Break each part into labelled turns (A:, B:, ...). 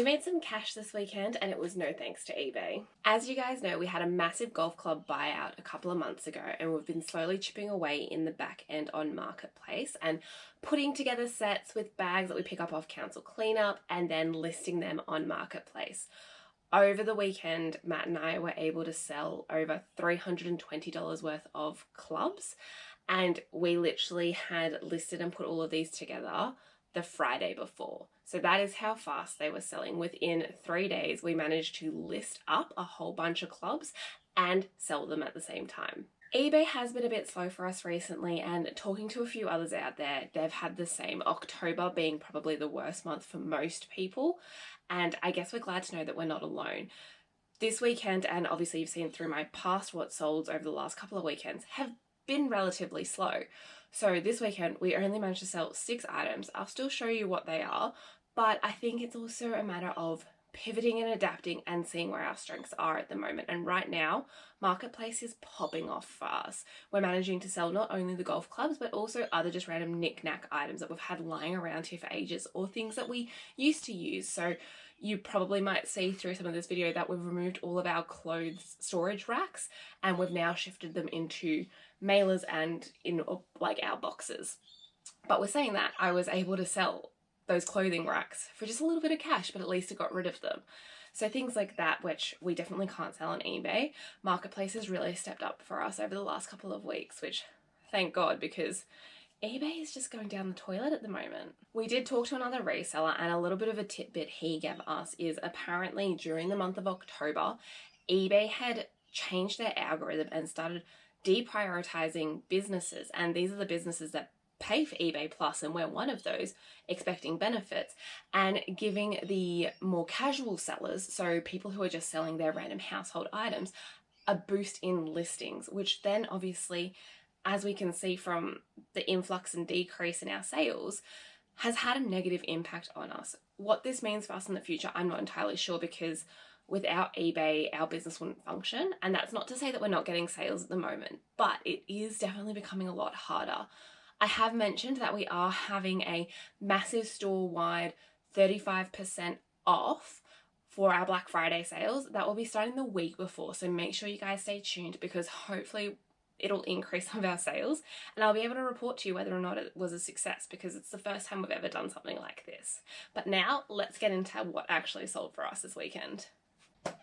A: made some cash this weekend and it was no thanks to eBay. As you guys know, we had a massive golf club buyout a couple of months ago and we've been slowly chipping away in the back end on Marketplace and putting together sets with bags that we pick up off council cleanup and then listing them on Marketplace. Over the weekend, Matt and I were able to sell over $320 worth of clubs, and we literally had listed and put all of these together the Friday before. So that is how fast they were selling. Within 3 days, we managed to list up a whole bunch of clubs and sell them at the same time. eBay has been a bit slow for us recently, and talking to a few others out there, they've had the same, October being probably the worst month for most people. And I guess we're glad to know that we're not alone. This weekend, and obviously you've seen through my past what solds over the last couple of weekends, have been relatively slow. So this weekend we only managed to sell 6 items. I'll still show you what they are, but I think it's also a matter of pivoting and adapting and seeing where our strengths are at the moment. And right now, Marketplace is popping off fast. We're managing to sell not only the golf clubs, but also other just random knick-knack items that we've had lying around here for ages, or things that we used to use. So you probably might see through some of this video that we've removed all of our clothes storage racks and we've now shifted them into mailers and in like our boxes. But we're saying that I was able to sell those clothing racks for just a little bit of cash, but at least I got rid of them. So things like that, which we definitely can't sell on eBay, Marketplace has really stepped up for us over the last couple of weeks, which thank God, because eBay is just going down the toilet at the moment. We did talk to another reseller, and a little bit of a tidbit he gave us is apparently during the month of October, eBay had changed their algorithm and started deprioritizing businesses, and these are the businesses that pay for eBay Plus, and we're one of those, expecting benefits, and giving the more casual sellers, so people who are just selling their random household items, a boost in listings, which then obviously, as we can see from the influx and decrease in our sales, has had a negative impact on us. What this means for us in the future, I'm not entirely sure, because without eBay, our business wouldn't function. And that's not to say that we're not getting sales at the moment, but it is definitely becoming a lot harder. I have mentioned that we are having a massive store-wide 35% off for our Black Friday sales. That will be starting the week before, so make sure you guys stay tuned, because hopefully it'll increase some of our sales and I'll be able to report to you whether or not it was a success, because it's the first time we've ever done something like this. But now let's get into what actually sold for us this weekend.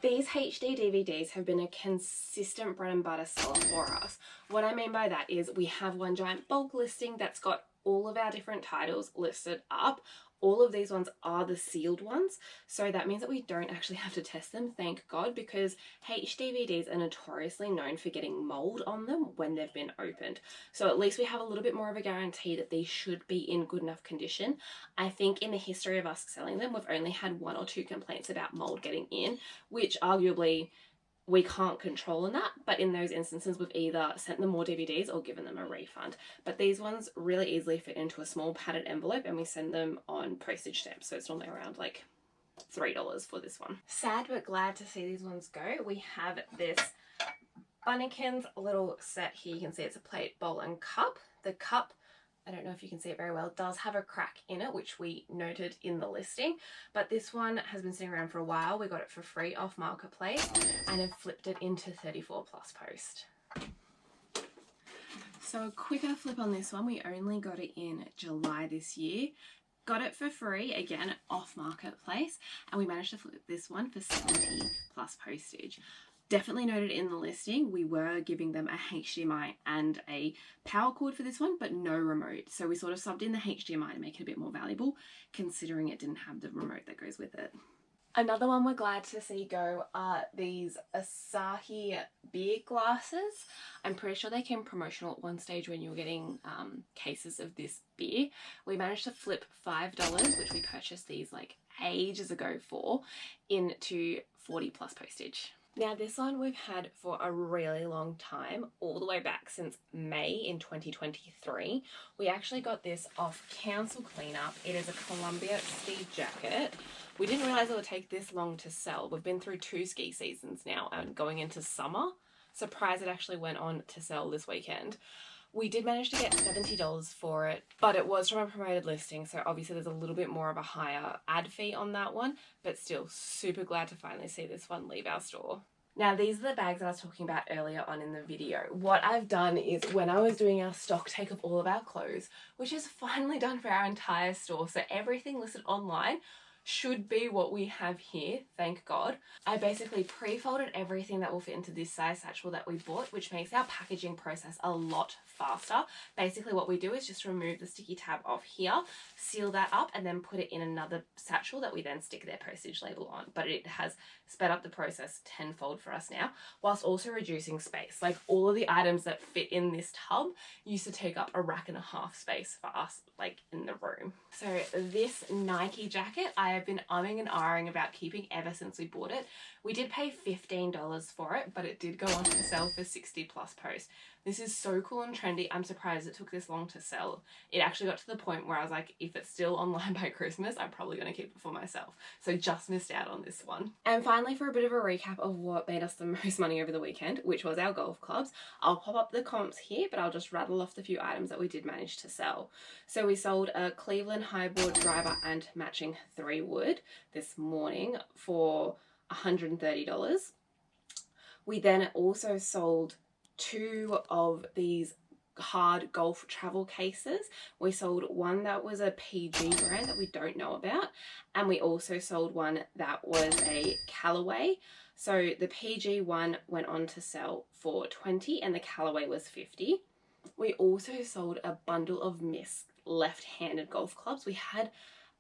A: These HD DVDs have been a consistent bread and butter seller for us. What I mean by that is we have one giant bulk listing that's got all of our different titles listed up. All of these ones are the sealed ones, so that means that we don't actually have to test them, thank God, because HDVDs are notoriously known for getting mold on them when they've been opened. So at least we have a little bit more of a guarantee that these should be in good enough condition. I think in the history of us selling them, we've only had 1 or 2 complaints about mold getting in, which arguably we can't control in that, but in those instances we've either sent them more DVDs or given them a refund. But these ones really easily fit into a small padded envelope, and we send them on postage stamps, so it's normally around like $3 for this one. Sad but glad to see these ones go. We have this Bunnykins little set here. You can see it's a plate, bowl and cup. The cup, I don't know if you can see it very well, does have a crack in it, which we noted in the listing, but this one has been sitting around for a while. We got it for free off Marketplace and have flipped it into 34 plus post. So a quicker flip on this one, we only got it in July this year. Got it for free, again, off Marketplace, and we managed to flip this one for 70 plus postage. Definitely noted in the listing, we were giving them a HDMI and a power cord for this one, but no remote. So we sort of subbed in the HDMI to make it a bit more valuable, considering it didn't have the remote that goes with it. Another one we're glad to see go are these Asahi beer glasses. I'm pretty sure they came promotional at one stage when you were getting cases of this beer. We managed to flip $5, which we purchased these like ages ago for, into 40 plus postage. Now this one we've had for a really long time, all the way back since May in 2023. We actually got this off council cleanup. It is a Columbia ski jacket. We didn't realise it would take this long to sell. We've been through 2 ski seasons now and going into summer. Surprised it actually went on to sell this weekend. We did manage to get $70 for it, but it was from a promoted listing, so obviously there's a little bit more of a higher ad fee on that one, but still super glad to finally see this one leave our store. Now, these are the bags I was talking about earlier on in the video. What I've done is when I was doing our stock take of all of our clothes, which is finally done for our entire store, so everything listed online should be what we have here, thank God. I basically pre-folded everything that will fit into this size satchel that we bought, which makes our packaging process a lot faster. Basically what we do is just remove the sticky tab off here, seal that up, and then put it in another satchel that we then stick their postage label on. But it has sped up the process tenfold for us now, whilst also reducing space. Like all of the items that fit in this tub used to take up 1.5 rack space for us, like in the room. So this Nike jacket, I have been umming and ahhing about keeping ever since we bought it. We did pay $15 for it, but it did go on to sell for 60 plus post. This is so cool and trendy. I'm surprised it took this long to sell. It actually got to the point where I was like, if it's still online by Christmas, I'm probably going to keep it for myself. So just missed out on this one. And finally, for a bit of a recap of what made us the most money over the weekend, which was our golf clubs, I'll pop up the comps here, but I'll just rattle off the few items that we did manage to sell. So we sold a Cleveland highboard driver and matching 3-wood this morning for $130. We then also sold 2 of these hard golf travel cases. We sold one that was a PG brand that we don't know about, and we also sold one that was a Callaway. So the PG one went on to sell for $20 and the Callaway was $50. We also sold a bundle of Mist left-handed golf clubs. We had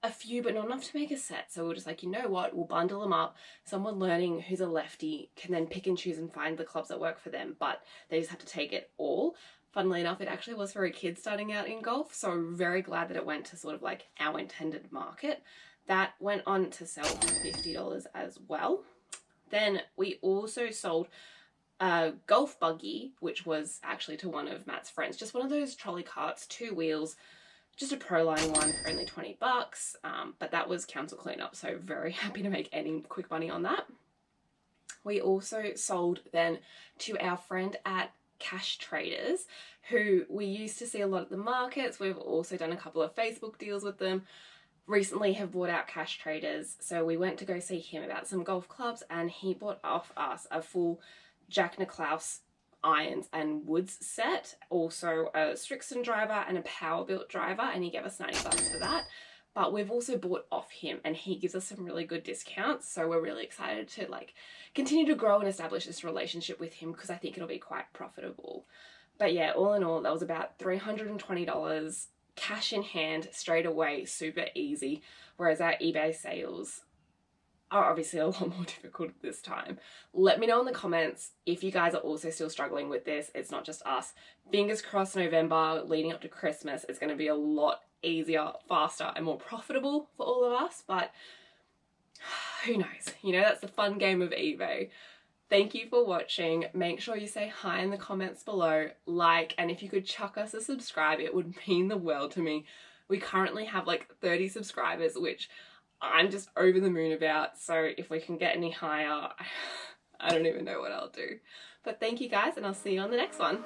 A: a few, but not enough to make a set. So we were just like, you know what, we'll bundle them up. Someone learning who's a lefty can then pick and choose and find the clubs that work for them, but they just have to take it all. Funnily enough, it actually was for a kid starting out in golf, so very glad that it went to sort of like our intended market. That went on to sell for $50 as well. Then we also sold a golf buggy, which was actually to one of Matt's friends. Just one of those trolley carts, 2 wheels, just a Proline one for only $20, but that was council cleanup, so very happy to make any quick money on that. We also sold then to our friend at Cash Traders, who we used to see a lot at the markets. We've also done a couple of Facebook deals with them. Recently have bought out Cash Traders, so we went to go see him about some golf clubs, and he bought off us a full Jack Nicklaus irons and woods set, also a Strixon driver and a Powerbuilt driver, and he gave us $90 for that. But we've also bought off him and he gives us some really good discounts, so we're really excited to like continue to grow and establish this relationship with him because I think it'll be quite profitable. But yeah, all in all, that was about $320 cash in hand straight away, super easy, whereas our eBay sales are obviously a lot more difficult this time. Let me know in the comments if you guys are also still struggling with this. It's not just us. Fingers crossed, November leading up to Christmas, it's going to be a lot easier, faster, and more profitable for all of us, but who knows? You know, that's the fun game of eBay. Thank you for watching. Make sure you say hi in the comments below, like, and if you could chuck us a subscribe, it would mean the world to me. We currently have like 30 subscribers, which I'm just over the moon about, so if we can get any higher, I don't even know what I'll do. But thank you guys, and I'll see you on the next one.